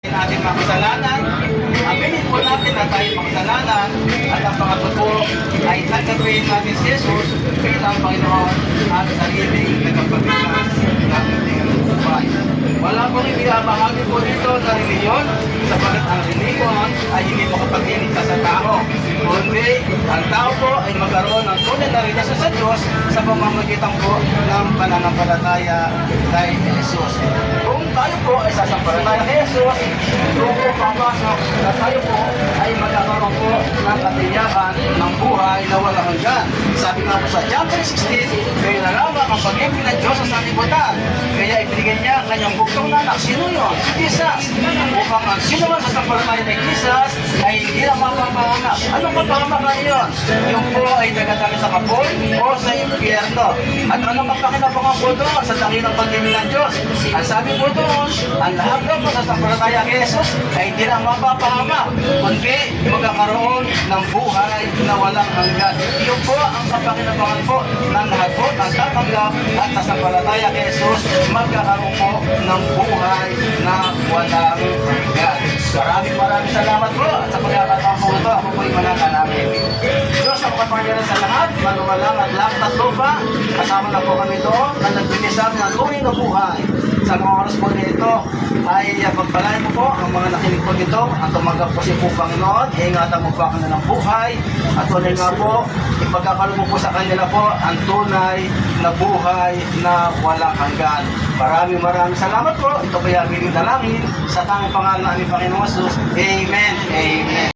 Ating mga kasalanan, aminin po natin na tayo makasalanan at ang pangatlo po ay tanggapin natin si Jesus bilang Panginoon at sariling tagapagligtas ng ating buhay. Wala pong ibinabahagi po dito na reliyon sapagat ang reliyon ay hindi makapag-iligtas sa tao. Kundi ang tao po ay magkaroon ng tunay na relasyon sa Diyos sa pamamagitan po ng pananampalataya kay Jesus. Kung tayo po ay sasampalataya kay Jesus, doon po papasok na tayo po ay magkakaroon po ng katiyakan ng buhay na walang hanggan. Sabi nga po sa John 3:16, kaya nalaman ang pag-ibig ng Diyos sa sanlibutan. Kaya ibinigay niya ang kanyang buktong na anak. Sino yun? Si Jesus. Upang ang sino man sasampalataya kay Jesus ay hindi na mapapahamak. Anong mapahamak yun? Yung po ay nagatangin sa kapon o sa impyerno. At anong mapakinabangan po doon sa tangin ng pag-ibig ng Diyos? Ang sabi po doon, ang lahat daw po sasampalataya kay Jesus ay hindi na mapapahamak, kundi magkakaroon ng buhay na walang hanggan. Iyon po ang kapakinabangan po ng lahat po ng tatanggap at sasampalataya kay Jesus, magkakaroon po ng buhay na walang hanggan. Maraming salamat po at sa pagkakataon po ito, ako po'y mananalangin. Diyos ang kapangyarihan sa lahat, manumalang at langit at lupa, kasama na po kami doon na nagbigay sa amin ang tunay na buhay. Sa mga oras po nito ay pagpalain mo po ang mga nakinig po nito at tumanggap po si po Panginoon, iingatan mo po ang kanilang buhay at tunay nga po, ipagkakalo mo po sa kanila po ang tunay na buhay na walang hanggan. Maraming salamat po. Ito kaya aming dalangin sa tanging pangalan ng aming Panginoon Jesus. Amen. Amen.